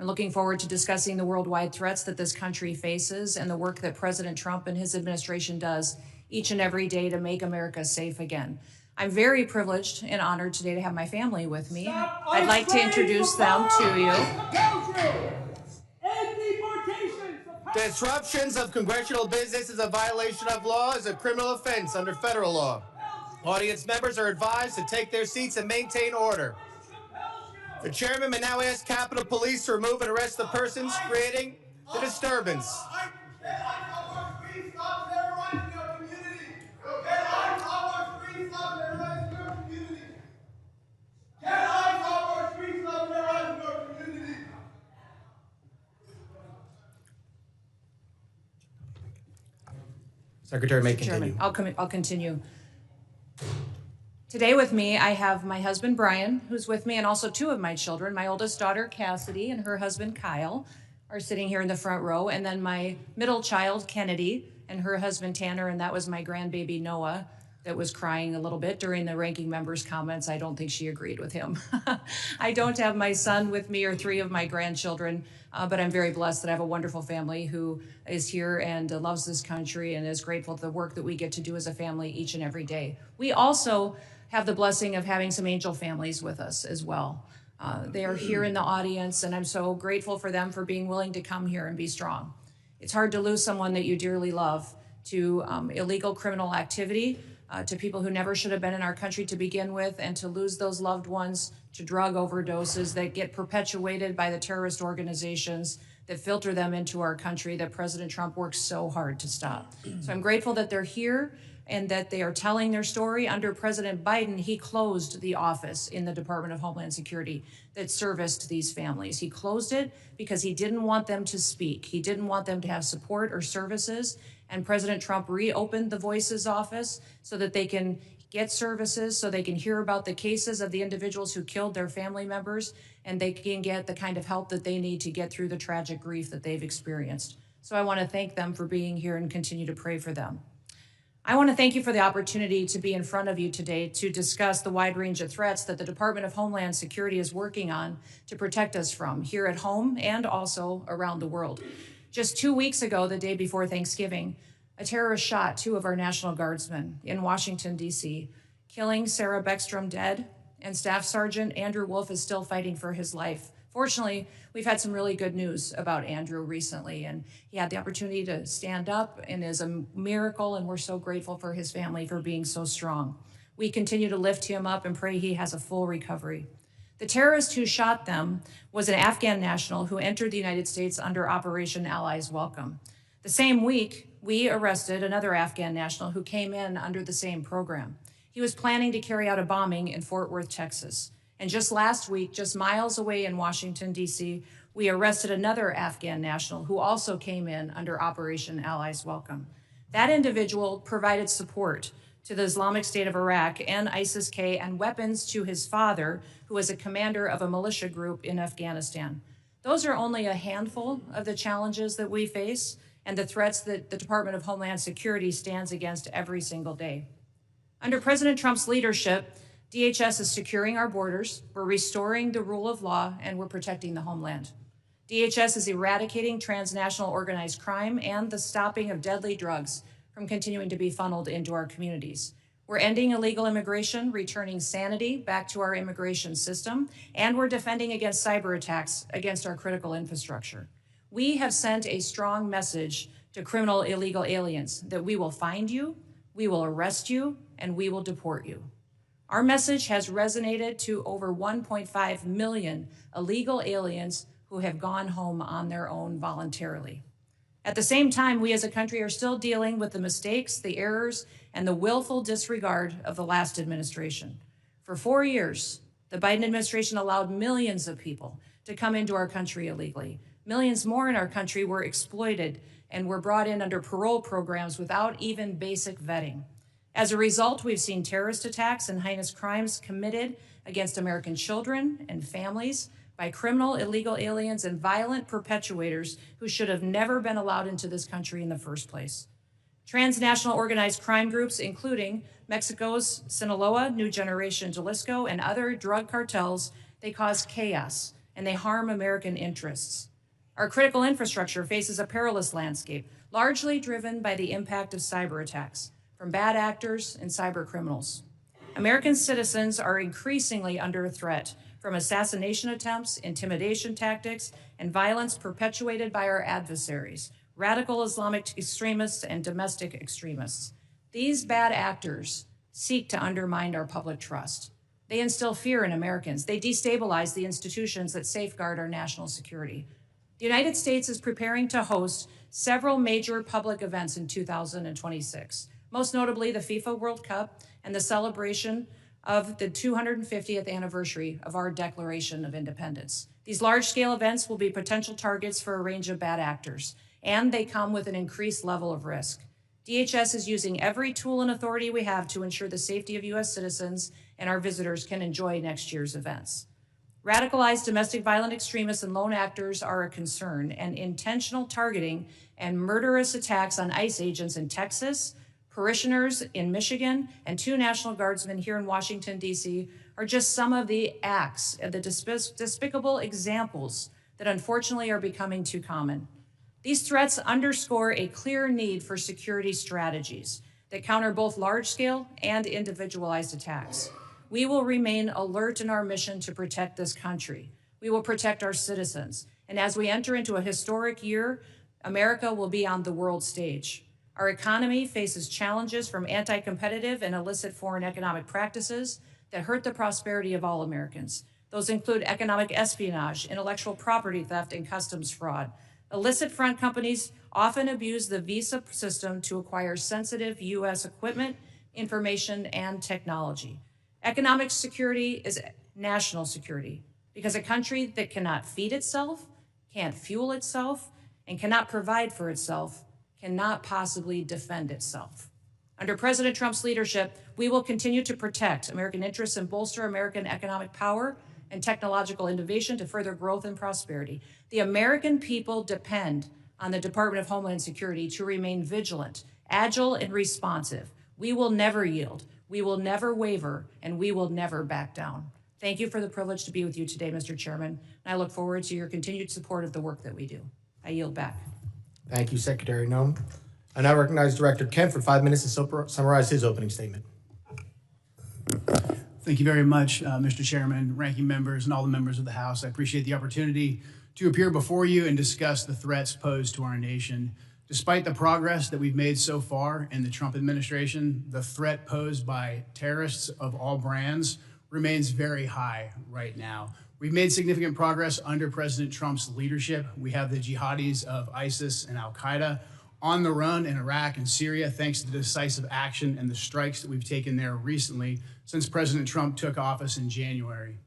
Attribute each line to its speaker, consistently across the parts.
Speaker 1: I'm looking forward to discussing the worldwide threats that this country faces and the work that President Trump and his administration does each and every day to make America safe again. I'm very privileged and honored today to have my family with me. I'd like to introduce them to you.
Speaker 2: Disruptions of congressional business is a violation of law, is a criminal offense under federal law. Audience members are advised to take their seats and maintain order. The chairman may now ask Capitol Police to remove and arrest the persons creating the disturbance. Secretary may continue.
Speaker 1: I'll continue. Today with me, I have my husband, Brian, who's with me, and also two of my children. My oldest daughter, Cassidy, and her husband, Kyle, are sitting here in the front row. And then my middle child, Kennedy, and her husband, Tanner, and that was my grandbaby, Noah, that was crying a little bit during the ranking member's comments. I don't think she agreed with him. I don't have my son with me or three of my grandchildren, but I'm very blessed that I have a wonderful family who is here and loves this country and is grateful for the work that we get to do as a family each and every day. We also have the blessing of having some angel families with us as well. They are here in the audience, and I'm so grateful for them for being willing to come here and be strong. It's hard to lose someone that you dearly love to illegal criminal activity, to people who never should have been in our country to begin with, and to lose those loved ones to drug overdoses that get perpetuated by the terrorist organizations that filter them into our country that President Trump works so hard to stop. So I'm grateful that they're here and that they are telling their story. Under President Biden, he closed the office in the Department of Homeland Security that serviced these families. He closed it because he didn't want them to speak. He didn't want them to have support or services. And President Trump reopened the Voices office so that they can get services, so they can hear about the cases of the individuals who killed their family members, and they can get the kind of help that they need to get through the tragic grief that they've experienced. So I want to thank them for being here and continue to pray for them. I want to thank you for the opportunity to be in front of you today to discuss the wide range of threats that the Department of Homeland Security is working on to protect us from here at home and also around the world. Just 2 weeks ago, the day before Thanksgiving, a terrorist shot two of our National Guardsmen in Washington, D.C., killing Sarah Beckstrom dead, and Staff Sergeant Andrew Wolf is still fighting for his life. Fortunately, we've had some really good news about Andrew recently, and he had the opportunity to stand up and is a miracle, and we're so grateful for his family for being so strong. We continue to lift him up and pray he has a full recovery. The terrorist who shot them was an Afghan national who entered the United States under Operation Allies Welcome. The same week, we arrested another Afghan national who came in under the same program. He was planning to carry out a bombing in Fort Worth, Texas. And just last week, just miles away in Washington, D.C., we arrested another Afghan national who also came in under Operation Allies Welcome. That individual provided support to the Islamic State of Iraq and ISIS-K and weapons to his father, who was a commander of a militia group in Afghanistan. Those are only a handful of the challenges that we face and the threats that the Department of Homeland Security stands against every single day. Under President Trump's leadership, DHS is securing our borders, we're restoring the rule of law, and we're protecting the homeland. DHS is eradicating transnational organized crime and the stopping of deadly drugs from continuing to be funneled into our communities. We're ending illegal immigration, returning sanity back to our immigration system, and we're defending against cyber attacks against our critical infrastructure. We have sent a strong message to criminal illegal aliens that we will find you, we will arrest you, and we will deport you. Our message has resonated to over 1.5 million illegal aliens who have gone home on their own voluntarily. At the same time, we as a country are still dealing with the mistakes, the errors, and the willful disregard of the last administration. For 4 years, the Biden administration allowed millions of people to come into our country illegally. Millions more in our country were exploited and were brought in under parole programs without even basic vetting. As a result, we've seen terrorist attacks and heinous crimes committed against American children and families by criminal illegal aliens and violent perpetuators who should have never been allowed into this country in the first place. Transnational organized crime groups, including Mexico's Sinaloa, New Generation Jalisco, and other drug cartels, they cause chaos and they harm American interests. Our critical infrastructure faces a perilous landscape, largely driven by the impact of cyber attacks from bad actors and cyber criminals. American citizens are increasingly under threat from assassination attempts, intimidation tactics, and violence perpetuated by our adversaries, radical Islamic extremists and domestic extremists. These bad actors seek to undermine our public trust. They instill fear in Americans. They destabilize the institutions that safeguard our national security. The United States is preparing to host several major public events in 2026, most notably the FIFA World Cup and the celebration of the 250th anniversary of our Declaration of Independence. These large-scale events will be potential targets for a range of bad actors, and they come with an increased level of risk. DHS is using every tool and authority we have to ensure the safety of U.S. citizens and our visitors can enjoy next year's events. Radicalized domestic violent extremists and lone actors are a concern, and intentional targeting and murderous attacks on ICE agents in Texas, parishioners in Michigan, and 2 National Guardsmen here in Washington, D.C. are just some of the acts and the despicable examples that unfortunately are becoming too common. These threats underscore a clear need for security strategies that counter both large-scale and individualized attacks. We will remain alert in our mission to protect this country. We will protect our citizens. And as we enter into a historic year, America will be on the world stage. Our economy faces challenges from anti-competitive and illicit foreign economic practices that hurt the prosperity of all Americans. Those include economic espionage, intellectual property theft, and customs fraud. Illicit front companies often abuse the visa system to acquire sensitive U.S. equipment, information, and technology. Economic security is national security because a country that cannot feed itself, can't fuel itself, and cannot provide for itself cannot possibly defend itself. Under President Trump's leadership, we will continue to protect American interests and bolster American economic power and technological innovation to further growth and prosperity. The American people depend on the Department of Homeland Security to remain vigilant, agile, and responsive. We will never yield, we will never waver, and we will never back down. Thank you for the privilege to be with you today, Mr. Chairman, and I look forward to your continued support of the work that we do. I yield back.
Speaker 2: Thank you, Secretary Noem. I now recognize Director Kent for 5 minutes to summarize his opening statement.
Speaker 3: Thank you very much, Mr. Chairman, ranking members, and all the members of the House. I appreciate the opportunity to appear before you and discuss the threats posed to our nation. Despite the progress that we've made so far in the Trump administration, the threat posed by terrorists of all brands remains very high right now. We've made significant progress under President Trump's leadership. We have the jihadis of ISIS and al-Qaeda on the run in Iraq and Syria, thanks to the decisive action and the strikes that we've taken there recently since President Trump took office in January.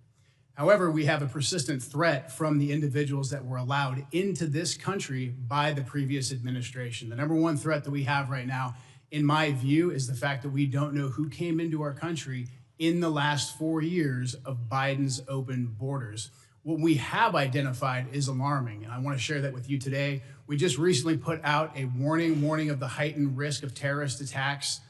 Speaker 3: However, we have a persistent threat from the individuals that were allowed into this country by the previous administration. The number one threat that we have right now, in my view, is the fact that we don't know who came into our country in the last 4 years of Biden's open borders. What we have identified is alarming, and I want to share that with you today. We just recently put out a warning of the heightened risk of terrorist attacks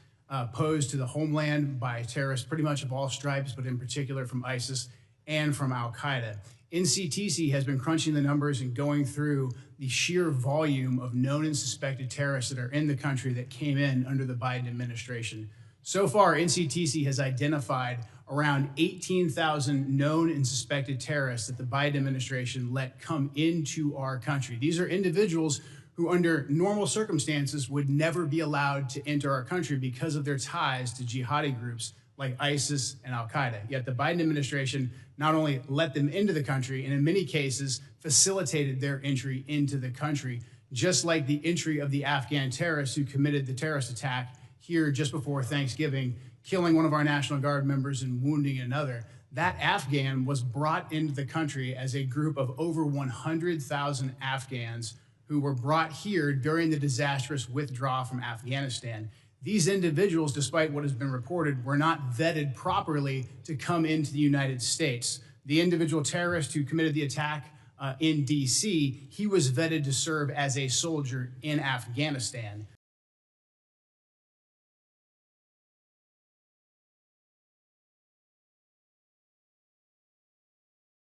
Speaker 3: posed to the homeland by terrorists pretty much of all stripes, but in particular from ISIS and from al-Qaeda. NCTC has been crunching the numbers and going through the sheer volume of known and suspected terrorists that are in the country that came in under the Biden administration. So far, NCTC has identified around 18,000 known and suspected terrorists that the Biden administration let come into our country. These are individuals who under normal circumstances would never be allowed to enter our country because of their ties to jihadi groups like ISIS and al-Qaeda. Yet the Biden administration not only let them into the country, and in many cases facilitated their entry into the country, just like the entry of the Afghan terrorists who committed the terrorist attack here just before Thanksgiving, killing one of our National Guard members and wounding another. That Afghan was brought into the country as a group of over 100,000 Afghans who were brought here during the disastrous withdrawal from Afghanistan. These individuals, despite what has been reported, were not vetted properly to come into the United States. The individual terrorist who committed the attack in DC, he was vetted to serve as a soldier in Afghanistan.